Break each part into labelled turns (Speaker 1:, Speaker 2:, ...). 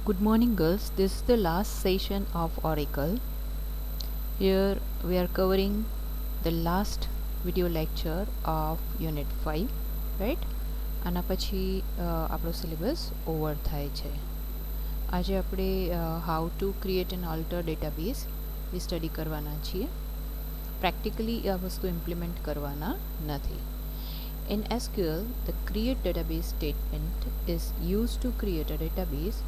Speaker 1: Good morning, girls. This is the last session of Oracle. Here we are covering the last video lecture of Unit 5, right? આના પછી આપણો syllabus over થાય છે. આજે આપણે how to create N alter database A study કરવાના છીએ. Practically આ વસ્તુ ઇમ્પ્લિમેન્ટ કરવાના નથી. In SQL, the create database statement is used to create a database,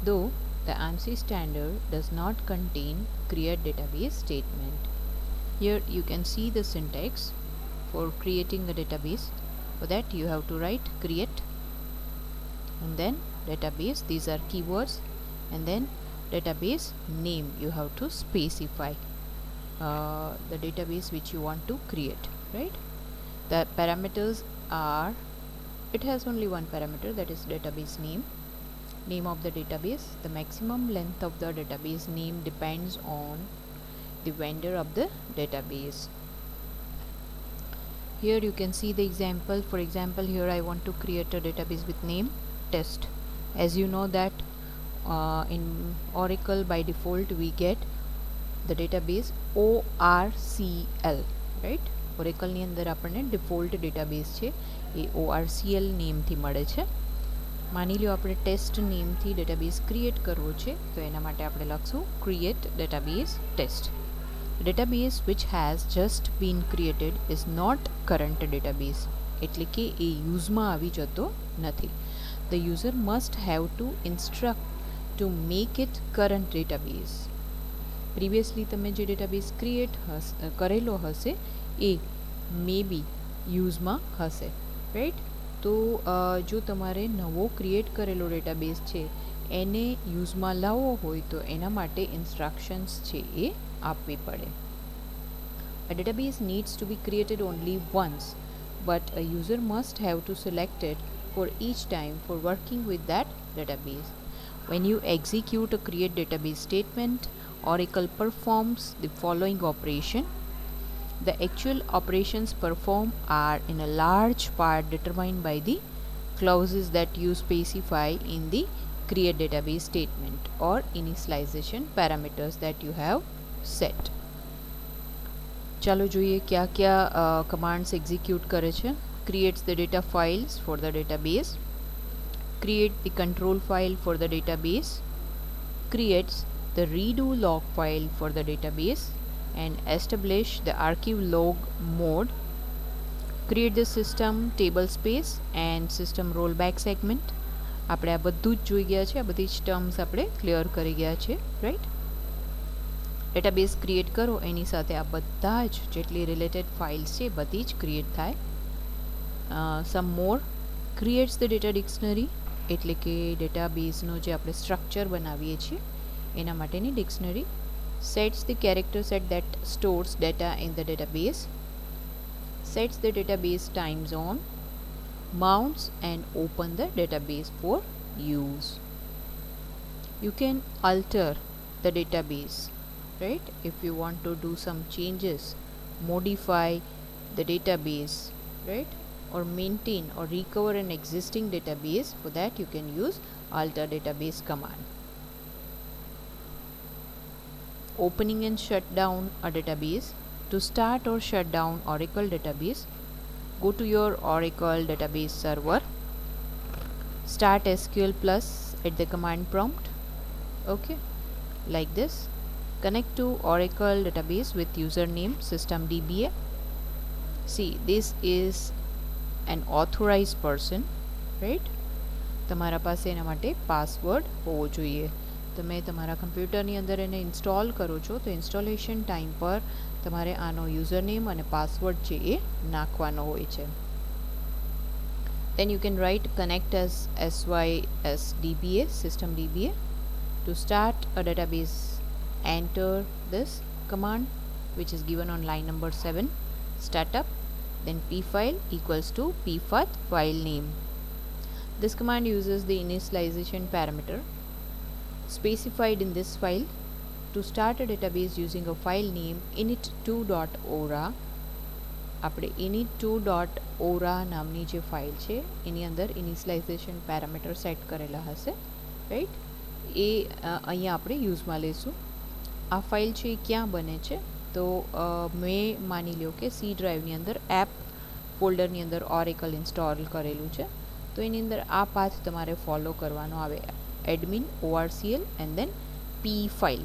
Speaker 1: though the ANSI standard does not contain create database statement. Here you can see the syntax for creating a database. For that you have to write create and then database, these are keywords, and then database name you have to specify the database which you want to create, right? The parameters are, it has only one parameter, that is database name of the database. The maximum length of the database name depends on the vendor of the database. Here you can see the example. For example, here I want to create a database with name test. As you know that in Oracle by default we get the database ORCL, right? Oracle ની અંદર આપણને default database છે એ ORCL નેમથી મળે છે. માની લો આપણે test નેમથી database create કરવો છે, તો એના માટે આપણે લખશું create database test. Database which has just been created is not current database, એટલે કે એ યુઝમાં આવી જતો નથી. The user must have to instruct to make it current database. Previously તમે જે ડેટાબેઝ ક્રિએટ કરેલો હશે એ મે બી યુઝમાં હશે, રાઈટ? તો જો તમારે નવો ક્રિએટ કરેલો ડેટાબેઝ છે એને યુઝમાં લાવવો હોય તો એના માટે ઇન્સ્ટ્રક્શન્સ છે એ આપવી પડે. A database needs to be created only once, but a user must have to select it for each time for working with that database. When you execute a create database statement, Oracle performs the following operation. The actual operations performed are in a large part determined by the clauses that you specify in the create database statement or initialization parameters that you have set. ચાલો જોઈએ क्या क्या commands execute કરે છે. Creates the data files for the database, create the control file for the database, creates the redo log file for the database and establish the archive log mode, create the system table space and system rollback segment. આપણે આ બધું જ જોઈ ગયા છે, આ બધી જ ટર્મ્સ આપણે ક્લિયર કરી ગયા છે, રાઈટ? ડેટાબેઝ ક્રિએટ કરો એની સાથે આ બધા જ જેટલી રિલેટેડ ફાઇલ્સ છે બધી જ ક્રિએટ થાય. સમ મોર ક્રિએટ્સ ધ ડેટા ડિક્શનરી, એટલે કે ડેટાબેઝનો જે આપણે સ્ટ્રક્ચર બનાવીએ છીએ એના માટેની dictionary. Sets the character set that stores data in the database, sets the database time zone, mounts and open the database for use. You can alter the database, right? If you want to do some changes, modify the database, right? Or maintain or recover an existing database, for that you can use alter database command. Opening and shut down a database. To start or shut down Oracle database, go to your Oracle database server, start SQL Plus at the command prompt, okay, like this. Connect to Oracle database with username systemdba. See, this is an authorized person, right? તમારા પાસે એના માટે password હોવો જોઈએ. તમે તમારા કમ્પ્યુટરની અંદર એને ઇન્સ્ટોલ કરો છો તો ઇન્સ્ટોલેશન ટાઈમ પર તમારે આનો યુઝરનેમ અને પાસવર્ડ છે એ નાખવાનો હોય છે. Then you can write connect as sysdba, systemdba. To start a database, enter this command which is given on line number 7, startup, then pfile equals to pfath file name. This command uses the initialization parameter specified in this file. To start a database using a file name init2.ora, આપણે init2.ora નામની જે file છે એની અંદર initialization parameter set કરેલા હશે, right? એ અહીંયા આપણે યુઝમાં લઈશું. આ ફાઇલ છે એ ક્યાં બને છે? તો મેં માની લ્યો કે સી ડ્રાઈવની અંદર એપ ફોલ્ડરની અંદર ઓરેકલ ઇન્સ્ટોલ કરેલું છે. તો એની અંદર આ પાથ તમારે ફોલો કરવાનો આવે, admin orcl and then P file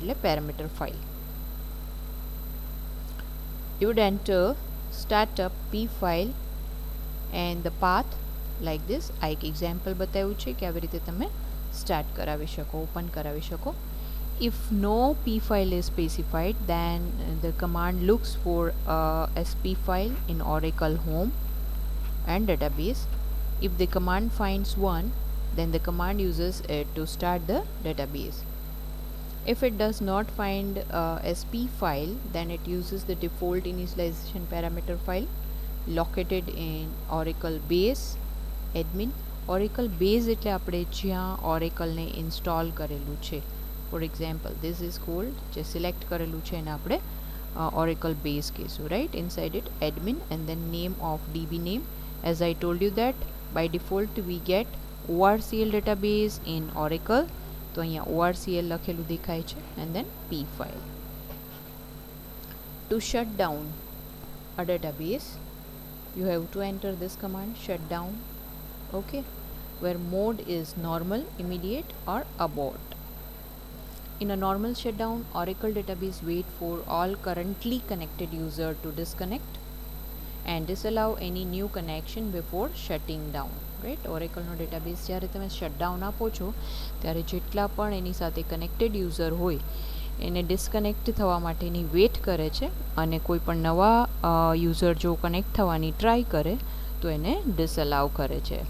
Speaker 1: એટલે parameter file. You would enter startup p file and the path like this. આ એક એક્ઝામ્પલ બતાવ્યું છે કે આવી રીતે તમે સ્ટાર્ટ કરાવી શકો, ઓપન કરાવી શકો. If no p file is specified, then the command looks for a sp file in Oracle home and database. If the command finds one, then the command uses it to start the database. If it does not find sp file, then it uses the default initialization parameter file located in Oracle base admin. Oracle base એટલે આપણે જ્યાં ઓરેકલને install કરેલું છે. For example this is called જે select કરેલું છે એને આપણે Oracle base કહીશું, right? Inside it admin and then name of db name. As I told you that by default we get orcl database in Oracle. તો અહીંયા orcl લખેલું દેખાય છે and then p file. To shut down a database, you have to enter this command shutdown, okay, where mode is normal, immediate or abort. In a normal shutdown, Oracle database wait for all currently connected user to disconnect and disallow any new connection before shutting down, right? ઓરેકલનો database જ્યારે તમે shutdown આપો છો ત્યારે જેટલા પણ એની સાથે connected user હોય એને ડિસ્કનેક્ટ થવા માટેની વેટ કરે છે અને કોઈ પણ નવા યુઝર જો કનેક્ટ થવાની ટ્રાય કરે તો એને ડિસઅલાઉ કરે છે.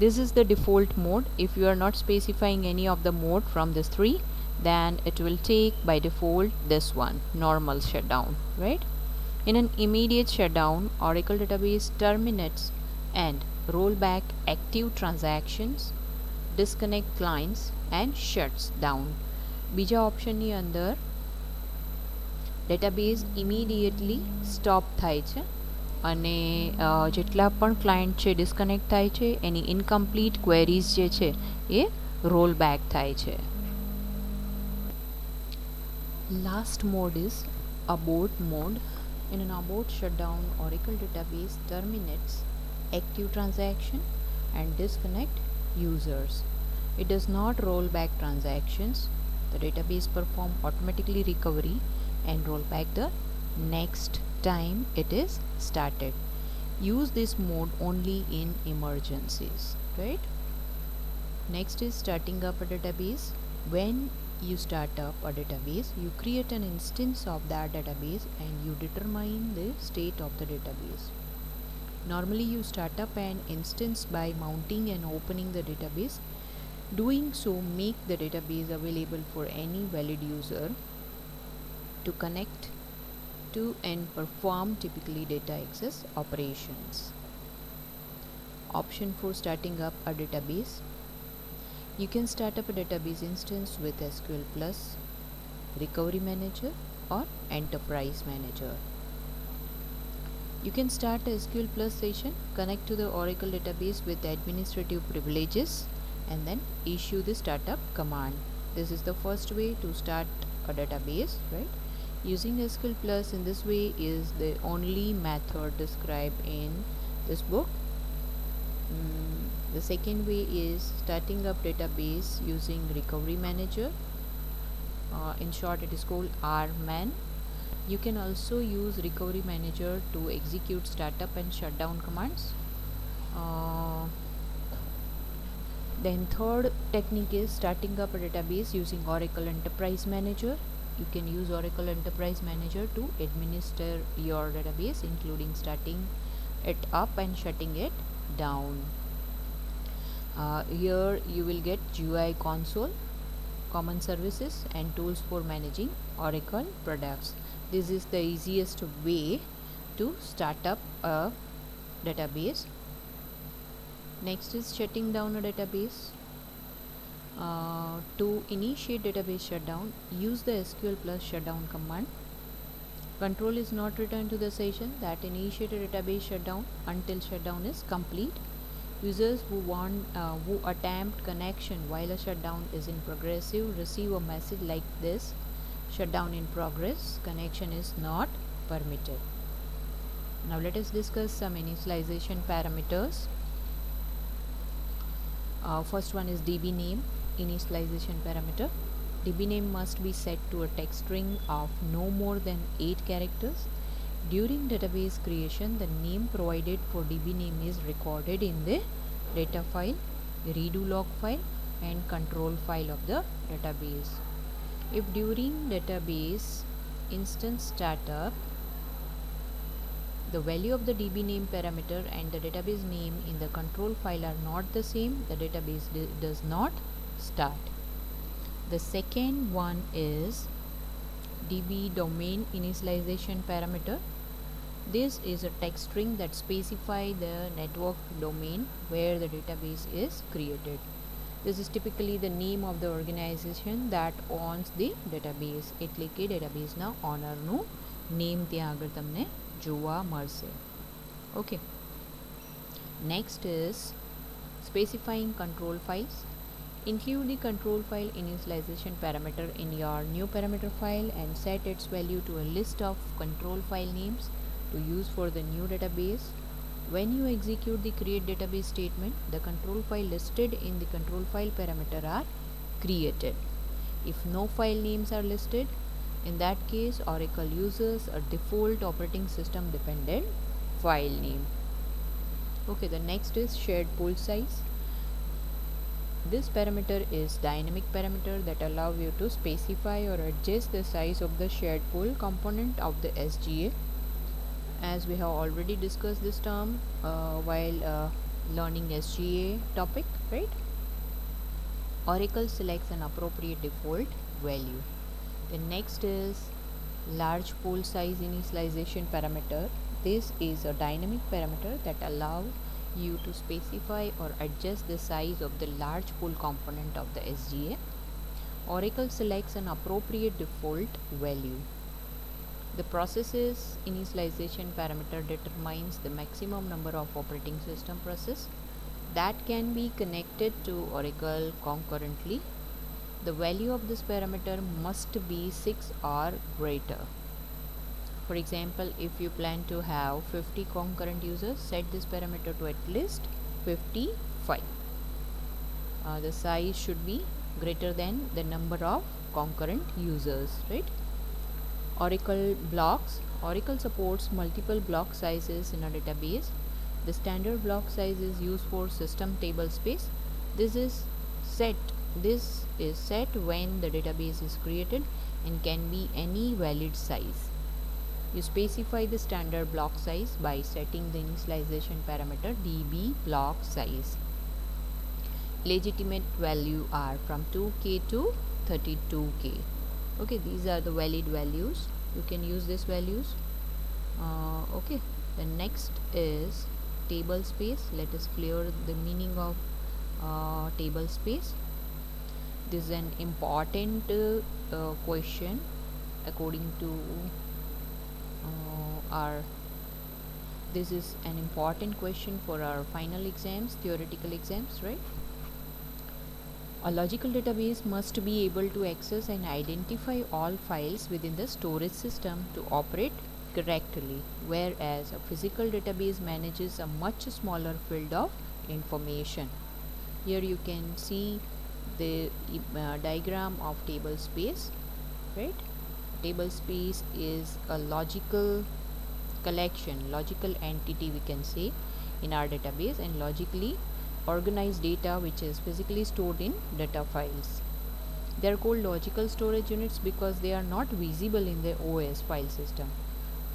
Speaker 1: This is the default mode. If you are not specifying any of the mode from this three, then it will take by default this one, normal shutdown, right? In an immediate shutdown, Oracle database terminates and roll back active transactions, disconnect clients and shuts down. બીજા ઓપ્શનની અંદર database immediately stop થાય છે અને જેટલા પણ client છે disconnect થાય છે એની ઇનકમ્પ્લીટ ક્વેરીઝ જે છે એ રોલ બેક થાય છે. Last mode is abort mode. In an abort shutdown, Oracle database terminates active transaction and disconnect users. It does not roll back transactions. The database perform automatically recovery and roll back the next time it is started. Use this mode only in emergencies, right? Next is starting up a database. When you start up a database, you create an instance of that database and you determine the state of the database. Normally you start up an instance by mounting and opening the database. Doing so make the database available for any valid user to connect to and perform typically data access operations. Option for starting up a database. You can start up a database instance with SQL Plus, Recovery Manager or Enterprise Manager. You can start a SQL Plus session, connect to the Oracle database with administrative privileges and then issue the startup command. This is the first way to start a database, right? Using SQL Plus in this way is the only method described in this book. The second way is starting up database using Recovery Manager. In short, it is called RMAN. You can also use Recovery Manager to execute startup and shutdown commands. Then third technique is starting up a database using Oracle Enterprise Manager. You can use Oracle Enterprise Manager to administer your database, including starting it up and shutting it down. Here you will get GUI console, common services and tools for managing Oracle products. This is the easiest way to start up a database. Next is shutting down a database. To initiate database shutdown, use the SQL Plus shutdown command. Control is not returned to the session that initiated database shutdown until shutdown is complete. Users who attempt connection while a shutdown is in progress receive a message like this: shutdown in progress, connection is not permitted. Now let us discuss some initialization parameters. First one is DB name initialization parameter. DB name must be set to a text string of no more than 8 characters. During database creation, the name provided for DB name is recorded in the data file, redo log file, and control file of the database. If during database instance startup, the value of the DB name parameter and the database name in the control file are not the same, the database does not start. The second one is DB domain initialization parameter. This is a text string that specifies the network domain where the database is created. This is typically the name of the organization that owns the database. એટલે કે ડેટાબેઝના ઓનરનું name ત્યાં આગળ તમને જોવા મળશે. Okay. Next is specifying control files. Include the control file initialization parameter in your new parameter file and set its value to a list of control file names to use for the new database. When you execute the create database statement, the control file listed in the control file parameter are created. If no file names are listed, in that case Oracle uses a default operating system dependent file name. Okay, the next is shared pool size. This parameter is dynamic parameter that allows you to specify or adjust the size of the shared pool component of the SGA. As we have already discussed this term while learning SGA topic, right? Oracle selects an appropriate default value. The next is large pool size initialization parameter. This is a dynamic parameter that allows you to specify or adjust the size of the large pool component of the SGA. Oracle selects an appropriate default value. The processes initialization parameter determines the maximum number of operating system processes that can be connected to Oracle concurrently. The value of this parameter must be 6 or greater. For example, if you plan to have 50 concurrent users, set this parameter to at least 55. The size should be greater than the number of concurrent users, right? Oracle blocks. Oracle supports multiple block sizes in a database. The standard block size is used for system table space. This is set when the database is created and can be any valid size. You specify the standard block size by setting the initialization parameter DB block size. Legitimate value are from 2k to 32k. Okay, these are the valid values. You can use these values. Okay, the next is table space. Let us clear the meaning of table space. This is an important question according to this is an important question for our final exams, theoretical exams, right? A logical database must be able to access and identify all files within the storage system to operate correctly, whereas a physical database manages a much smaller field of information. Here you can see the diagram of table space, right? Table space is a logical collection, logical entity we can say in our database, and logically organized data which is physically stored in data files. They are called logical storage units because they are not visible in the OS file system.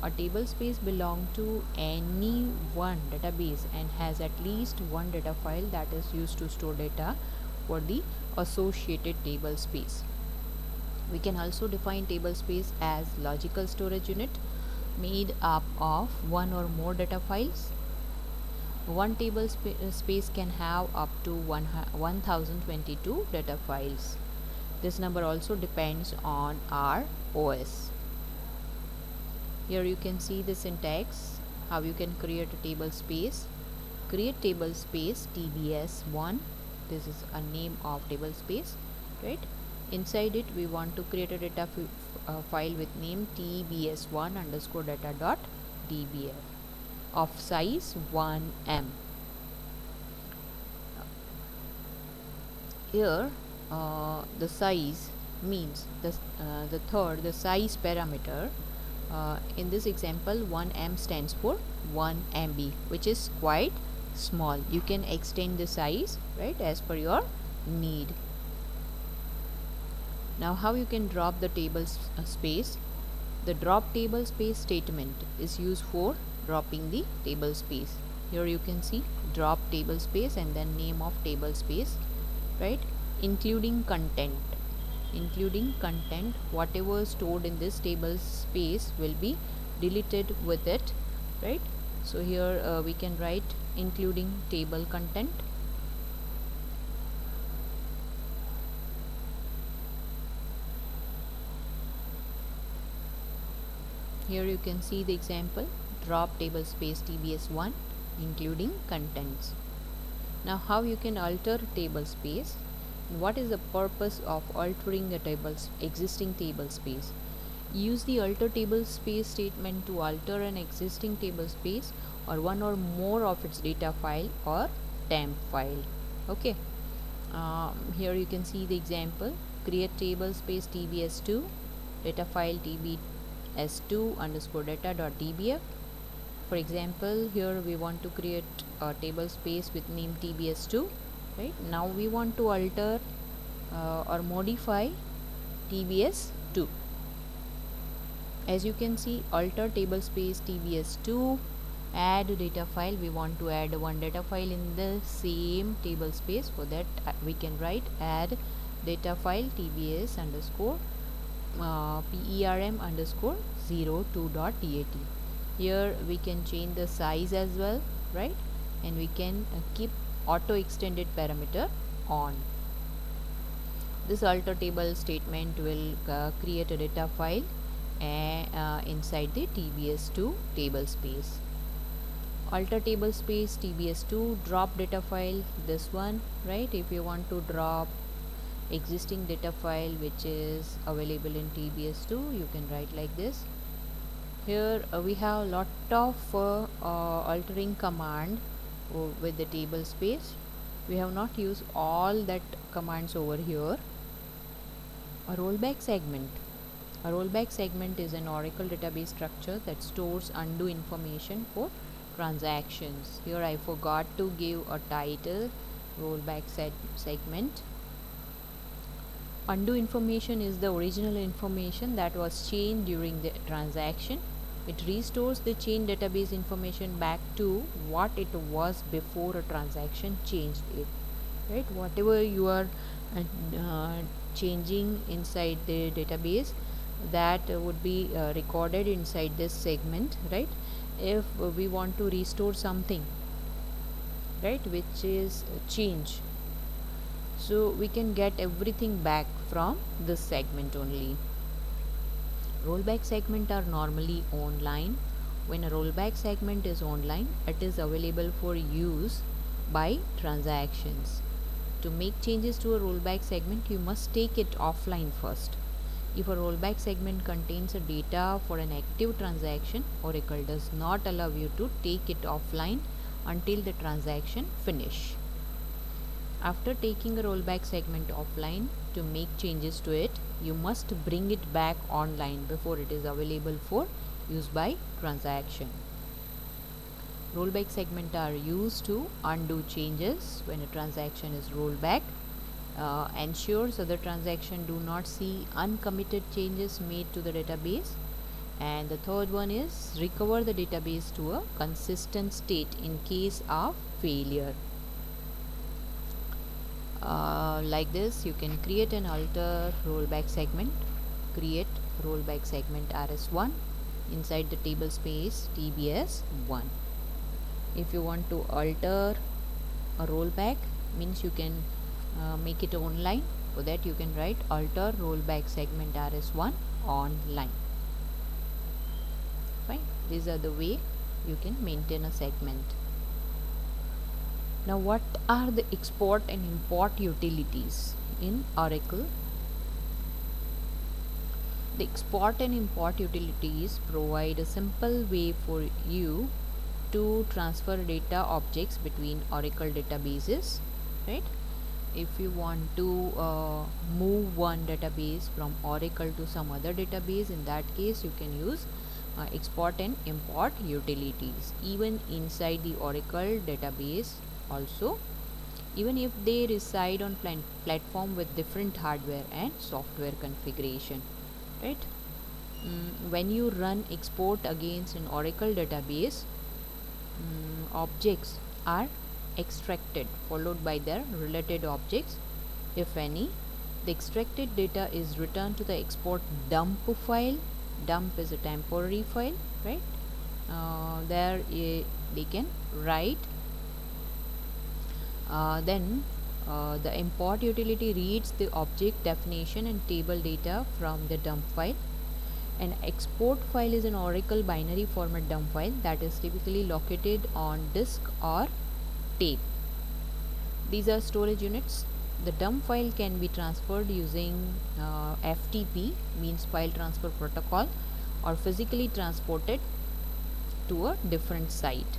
Speaker 1: A table space belongs to any one database and has at least one data file that is used to store data for the associated table space. We can also define table space as logical storage unit made up of one or more data files. One table space can have up to 1022 data files. This number also depends on our OS. Here you can see the syntax, how you can create a table space. create table space tbs1. This is a name of table space, right? Inside it we want to create a data file with name tbs1 underscore data dot dbf of size 1m. Here the size means the size parameter. In this example 1m stands for 1 MB, which is quite small. You can extend the size, right, as per your need. Now how you can drop the table space? The drop table space statement is used for dropping the table space. Here you can see drop table space and then name of table space, right? Including content, whatever stored in this table space will be deleted with it, right? So here we can write including table content. Here you can see the example, drop table space tbs1 including contents. Now how you can alter table space? What is the purpose of altering a existing table space? Use the alter table space statement to alter an existing table space or one or more of its data file or temp file. Okay. Here you can see the example, create table space tbs2 data file tbs2 underscore data dot dbf. For example, here we want to create a table space with name tbs2, right? Now we want to alter or modify tbs2. As you can see, alter table space tbs2, add data file. We want to add one data file in the same table space. For that we can write add data file tbs underscore perm underscore 02.dat. Here we can change the size as well, right? And we can keep auto extended parameter on. This alter table statement will create a data file inside the tbs2 table space. Alter table space tbs2 drop data file, this one, right? If you want to drop existing data file which is available in tbs2, you can write like this. Here we have a lot of altering command with the table space. We have not used all that commands over here. A rollback segment. A rollback segment is an Oracle database structure that stores undo information for transactions. Here I forgot to give a title, rollback segment. Undo information is the original information that was changed during the transaction. It restores the change database information back to what it was before a transaction changed it, right? Whatever you are changing inside the database, that would be recorded inside this segment, right? If we want to restore something, right, which is change, so we can get everything back from this segment only. Rollback segment are normally online. When a rollback segment is online, it is available for use by transactions. To make changes to a rollback segment, you must take it offline first. If a rollback segment contains a data for an active transaction, Oracle does not allow you to take it offline until the transaction finish. After taking a rollback segment offline, to make changes to it, you must bring it back online before it is available for use by transaction. Rollback segment are used to undo changes when a transaction is rolled back. Ensures other transaction do not see uncommitted changes made to the database. And the third one is recover the database to a consistent state in case of failure. Like this, you can create and alter rollback segment. Create rollback segment rs1 inside the table space tbs1. If you want to alter a rollback, means you can make it online. For that you can write alter rollback segment rs1 online. Fine. These are the way you can maintain a segment. Now, what are the export and import utilities in Oracle? The export and import utilities provide a simple way for you to transfer data objects between Oracle databases, right? If you want to move one database from Oracle to some other database, in that case you can use export and import utilities even inside the Oracle database also, even if they reside on platform with different hardware and software configuration, right? When you run export against an Oracle database, objects are extracted followed by their related objects, if any. The extracted data is returned to the export dump file. Dump is a temporary file, right? There they can write. Then the import utility reads the object definition and table data from the dump file. An export file is an Oracle binary format dump file that is typically located on disk or tape. These are storage units. The dump file can be transferred using FTP, means file transfer protocol, or physically transported to a different site.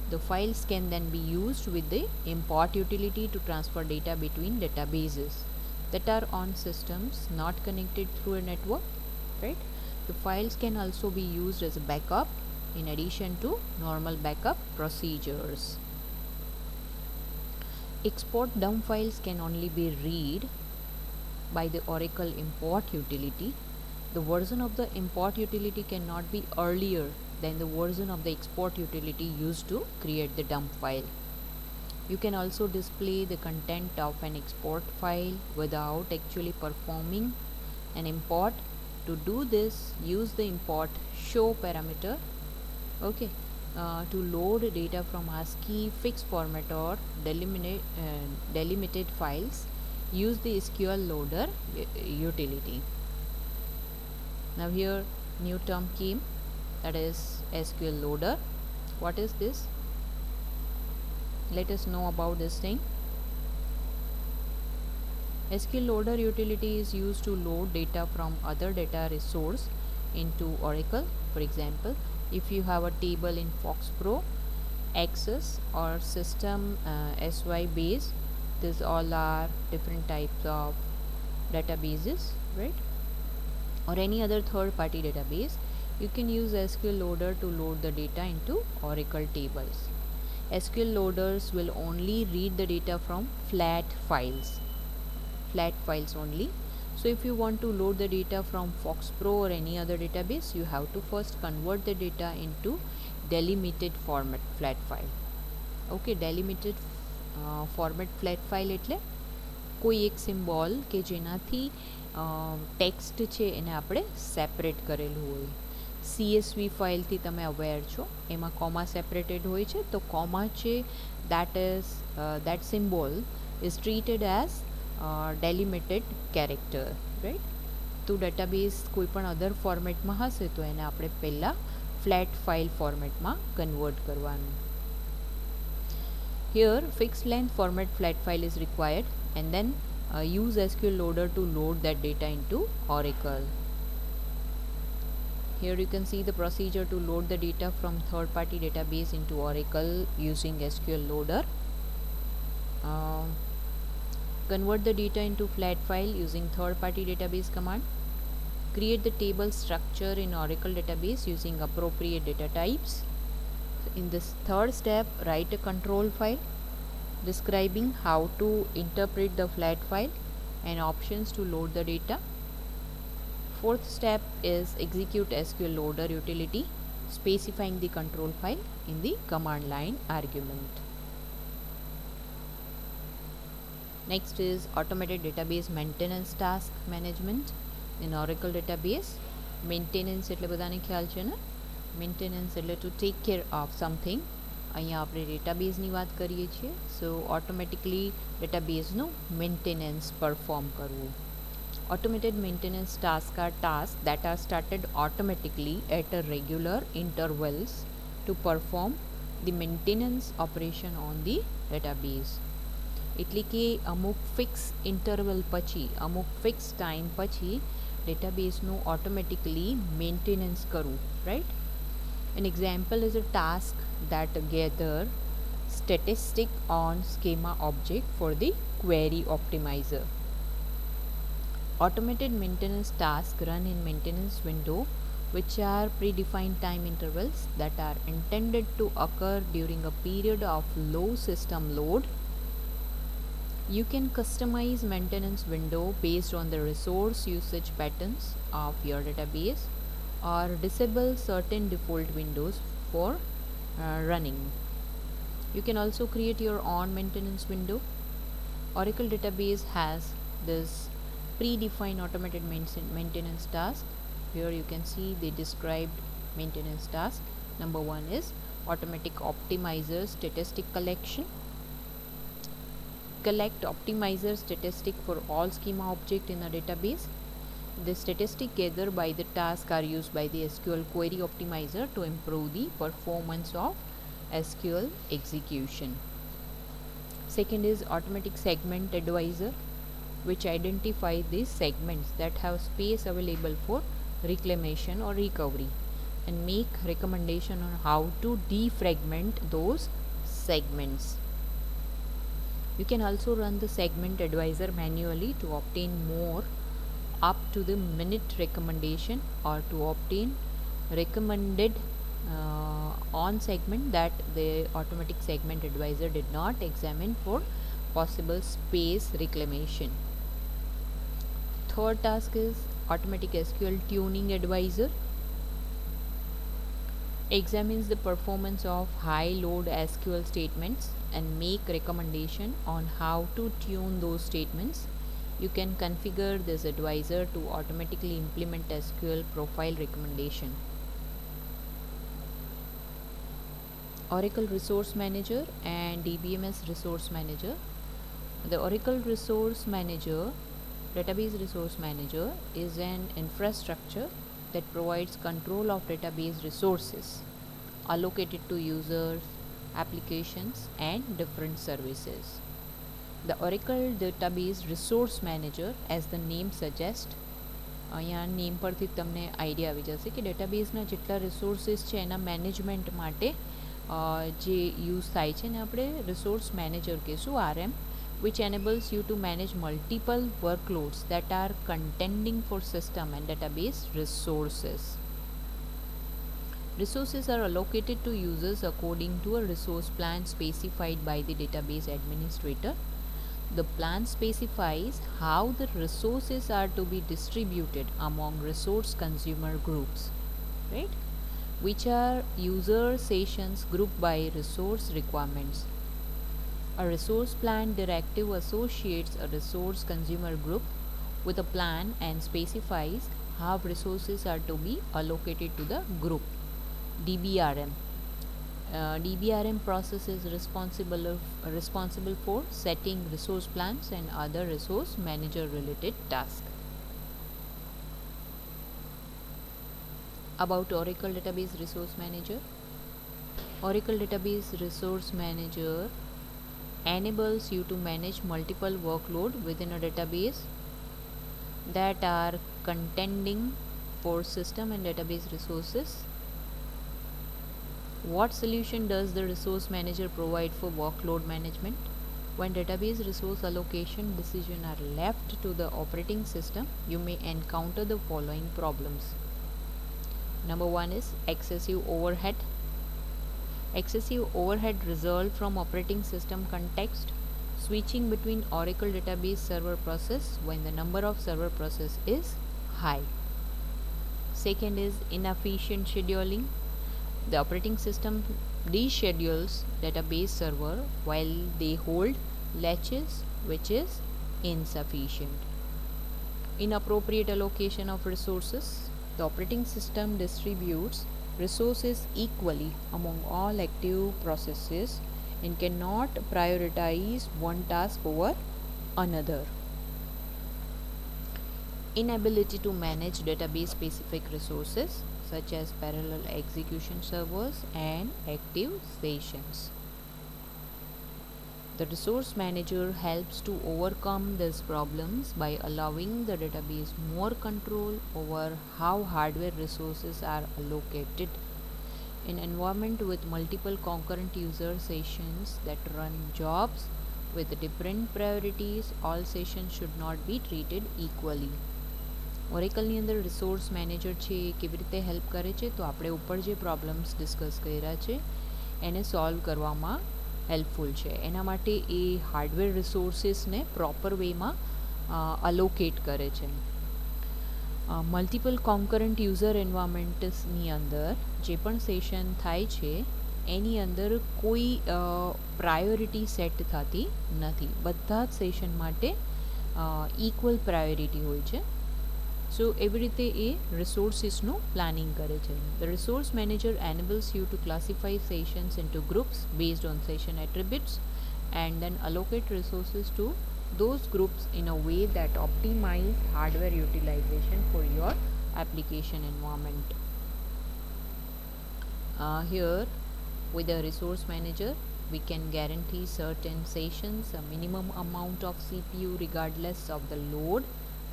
Speaker 1: The files can then be used with the import utility to transfer data between databases that are on systems not connected through a network, right? The files can also be used as a backup in addition to normal backup procedures. Export dump files can only be read by the Oracle import utility. The version of the import utility cannot be earlier than the version of the export utility used to create the dump file. You can also display the content of an export file without actually performing an import. To do this, use the import show parameter, okay, to load data from ASCII fixed format or delimited files. Use the SQL loader utility. Now here new term came, that is SQL loader. What is this? Let us know about this thing. SQL loader utility is used to load data from other data resource into Oracle. For example, if you have a table in FoxPro, Access or System SY base, these all are different types of databases, right? Or any other third-party database, you can use SQL loader to load the data into Oracle tables. SQL loaders will only read the data from flat files only. So if you want to load the data from FoxPro or any other database, you have to first convert the data into delimited format flat file. Okay, delimited format flat file એટલે કોઈ એક symbol કે જેનાથી text છે એને આપણે separate કરેલું હોય. CSV ફાઇલથી તમે અવેર છો, એમાં કોમા સેપરેટેડ હોય છે, તો કોમા છે that symbol is treated as delimited character, right? તો ડેટાબેઝ કોઈ પણ અધર ફોર્મેટમાં હશે તો એને આપણે પહેલાં ફ્લેટ ફાઇલ ફોર્મેટમાં કન્વર્ટ કરવાનું. Here fixed length format flat file is required, and then use SQL loader to load that data into Oracle. Here you can see the procedure to load the data from third party database into Oracle using SQL loader. Convert the data into flat file using third party database command. Create the table structure in Oracle database using appropriate data types. In this third step, write a control file describing how to interpret the flat file and options to load the data. Fourth step is execute SQL loader utility, specifying the control file in the command line argument. Next is automated database maintenance task management in Oracle database. Maintenance એટલે બધાને ખ્યાલ છે ને, maintenance એટલે to take care of something. અહીંયા આપણે ડેટાબેઝની વાત કરીએ છીએ, સો ઓટોમેટિકલી ડેટાબેઝનું મેન્ટેનન્સ પરફોર્મ કરવું. Automated maintenance tasks are tasks that are started automatically at a regular intervals to perform the maintenance operation on the database. એટલે કે અમુક ફિક્સ ઇન્ટરવલ પછી, અમુક ફિક્સ ટાઈમ પછી ડેટાબેઝનું ઓટોમેટિકલી મેન્ટેનન્સ કરવું, right? An example is a task that gather statistic on schema object for the query optimizer. Automated maintenance tasks run in maintenance window, which are predefined time intervals that are intended to occur during a period of low system load. You can customize maintenance window based on the resource usage patterns of your database or disable certain default windows for running. You can also create your own maintenance window. Oracle database has this predefined automated maintenance task. Here you can see they described maintenance task. Number one is automatic optimizer statistic collection. Collect optimizer statistic for all schema object in a database. The statistic gathered by the task are used by the SQL query optimizer to improve the performance of SQL execution. Second is automatic segment advisor, which identify these segments that have space available for reclamation or recovery and make recommendation on how to defragment those segments. You can also run the segment advisor manually to obtain more up to the minute recommendation or to obtain recommended on segment that the automatic segment advisor did not examine for possible space reclamation. Third task is automatic SQL tuning advisor. Examines the performance of high load SQL statements and make recommendation on how to tune those statements. You can configure this advisor to automatically implement SQL profile recommendation. Oracle Resource Manager and DBMS Resource Manager. The Oracle Resource Manager, Database Resource Manager, is an infrastructure that provides control of database resources allocated to users, applications, and different services. The Oracle Database Resource Manager, as the name suggests, અહીંયા name પરથી તમને idea આવી જશે કે ડેટાબેઝના જેટલા resources છે એના management માટે જે યુઝ થાય છે ને આપણે રિસોર્સ મેનેજર કહીશું RM, which enables you to manage multiple workloads that are contending for system and database resources. Resources are allocated to users according to a resource plan specified by the database administrator. The plan specifies how the resources are to be distributed among resource consumer groups, right? Which are user sessions grouped by resource requirements. A resource plan directive associates a resource consumer group with a plan and specifies how resources are to be allocated to the group. DBRM. DBRM process is responsible for setting resource plans and other resource manager related tasks. About Oracle Database Resource Manager. Oracle Database Resource Manager enables you to manage multiple workload within a database that are contending for system and database resources. What solution does the resource manager provide for workload management? When database resource allocation decisions are left to the operating system, you may encounter the following problems. Number one is excessive overhead. Excessive overhead result from operating system context switching between Oracle database server process when the number of server process is high. Second is inefficient scheduling. The operating system deschedules database server while they hold latches, which is insufficient. Inappropriate allocation of resources. The operating system distributes resources equally among all active processes and cannot prioritize one task over another. Inability to manage database specific resources such as parallel execution servers and active sessions. The resource manager helps to overcome these problems by allowing the database more control over how hardware resources are allocated. In environment with multiple concurrent user sessions that run jobs with different priorities, all sessions should not be treated equally. ઓરેકલની અંદર resource manager છે એ કેવી રીતે help કરે છે, તો આપણે ઉપર જે પ્રોબ્લેમ્સ ડિસ્કસ કર્યા છે એને સોલ્વ કરવામાં હેલ્પફુલ છે. એના માટે એ હાર્ડવેર રિસોર્સિસને પ્રોપર વેમાં અલોકેટ કરે છે. મલ્ટિપલ કોન્કરન્ટ યુઝર એન્વાયરમેન્ટ્સની અંદર જે પણ સેશન થાય છે એની અંદર કોઈ પ્રાયોરિટી સેટ થતી નથી. બધા જ સેશન માટે ઇક્વલ પ્રાયોરિટી હોય છે. સો એવી રીતે એ રિસોર્સિસનું પ્લાનિંગ કરે છે. The resource manager enables you to classify sessions into groups based on session attributes and then allocate resources to those groups in a way that optimize hardware utilization for your application environment. Here with a resource manager we can guarantee certain sessions a minimum amount of CPU regardless of the load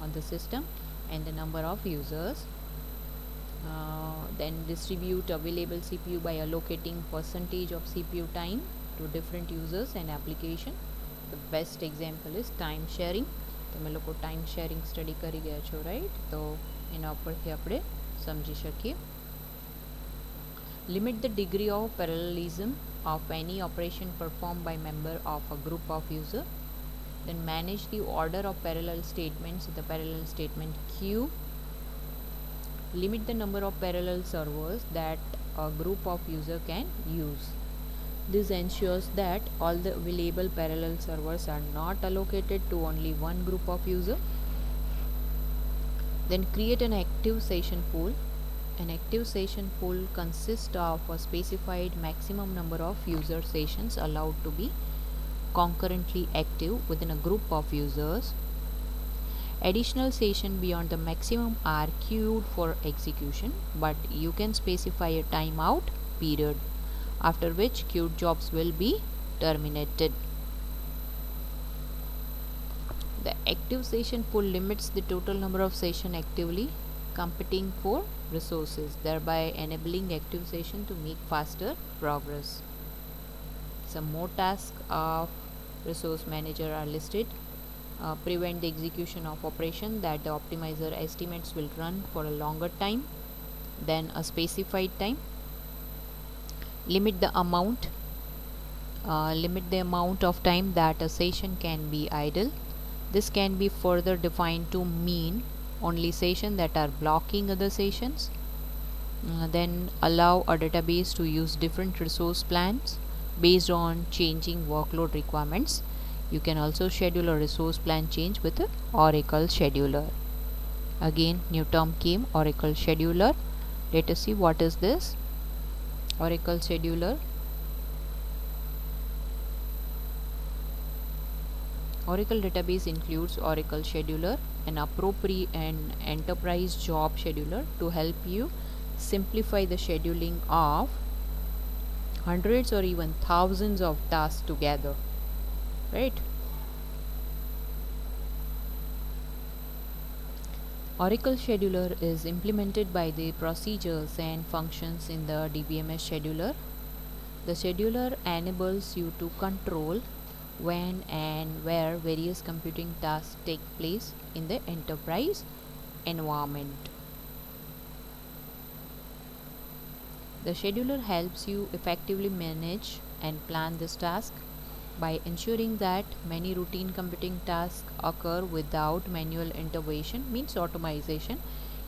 Speaker 1: on the system and the number of users. Then distribute available CPU by allocating percentage of CPU time to different users and application. The best example is time sharing. તમે લોકો time sharing study કરી ગયા છો, right? તો એના ઉપરથી આપણે સમજી શકીએ. Limit the degree of parallelism of any operation performed by member of a group of user. Then manage the order of parallel statements in the parallel statement queue. Limit the number of parallel servers that a group of user can use. This ensures that all the available parallel servers are not allocated to only one group of user. Then create an active session pool. An active session pool consists of a specified maximum number of user sessions allowed to be concurrently active within a group of users. Additional sessions beyond the maximum are queued for execution, but you can specify a timeout period after which queued jobs will be terminated. The active session pool limits the total number of sessions actively competing for resources, thereby enabling active session to make faster progress. Some more tasks of resource manager are listed. Prevent the execution of operation that the optimizer estimates will run for a longer time than a specified time. Limit the amount of time that a session can be idle. This can be further defined to mean only sessions that are blocking other sessions. Then allow a database to use different resource plans based on changing workload requirements. You can also schedule a resource plan change with an Oracle scheduler. Again, new term came, Oracle scheduler. Let us see what is this. Oracle scheduler. Oracle database includes Oracle scheduler, an appropriate and enterprise job scheduler to help you simplify the scheduling of hundreds or even thousands of tasks together, right? Oracle scheduler is implemented by the procedures and functions in the DBMS scheduler. The scheduler enables you to control when and where various computing tasks take place in the enterprise environment. The scheduler helps you effectively manage and plan this task by ensuring that many routine computing tasks occur without manual intervention, means automation.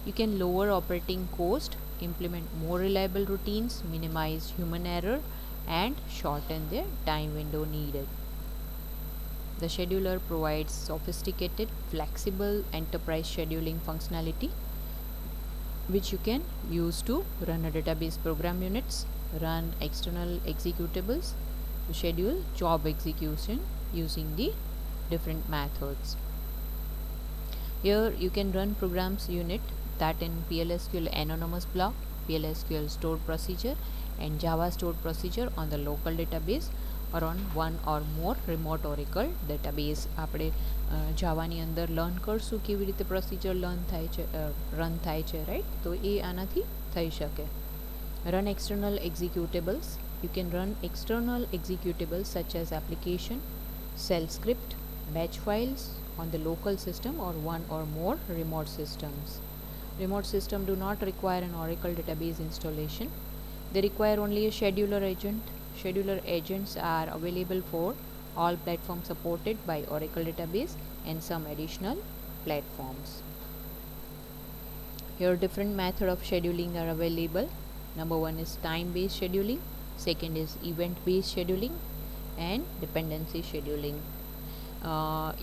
Speaker 1: You can lower operating cost, implement more reliable routines, minimize human error, and shorten the time window needed. The scheduler provides sophisticated, flexible enterprise scheduling functionality which you can use to run a database program units, run external executables, to schedule job execution using the different methods. Here you can run programs unit that in PLSQL anonymous block, PLSQL stored procedure and Java stored procedure on the local database on one or more remote Oracle database. આપણે જાવાની અંદર learn કરશું કેવી રીતે procedure run થાય છે, right? તો એ આનાથી થઈ શકે. Run external executables. You can run external executables such as application, shell script, batch files on the local system or one or more remote systems. Remote systems do not require an Oracle database installation. They require only a scheduler agent. Scheduler agents are available for all platforms supported by Oracle database and some additional platforms. Here different methods of scheduling are available. Number one is time-based scheduling, second is event-based scheduling, and dependency scheduling.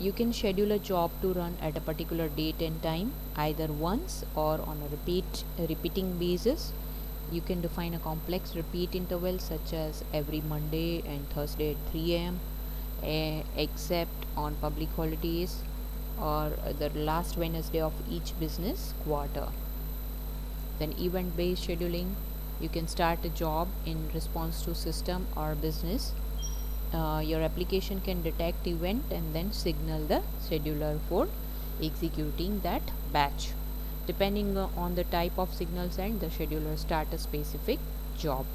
Speaker 1: You can schedule a job to run at a particular date and time, either once or on a repeating basis. You can define a complex repeat interval such as every Monday and Thursday at 3 a.m. Except on public holidays or the last Wednesday of each business quarter. Then event-based scheduling, you can start a job in response to system or business. Your application can detect event and then signal the scheduler for executing that batch. Depending on the type of signal sent, the scheduler start a specific job.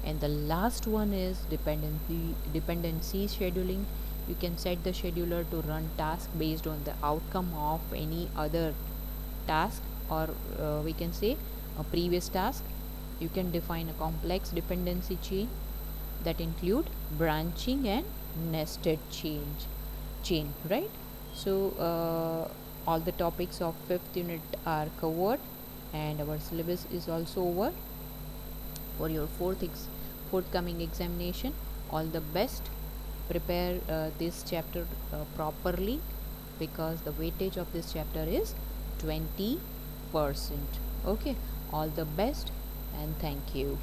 Speaker 1: And the last one is dependency scheduling. You can set the scheduler to run task based on the outcome of any other task, or we can say a previous task. You can define a complex dependency chain that include branching and nested chain, right? So all the topics of 5th unit are covered and our syllabus is also over. For your forthcoming examination, all the best. Prepare this chapter properly, because the weightage of this chapter is 20%. Okay, all the best and thank you.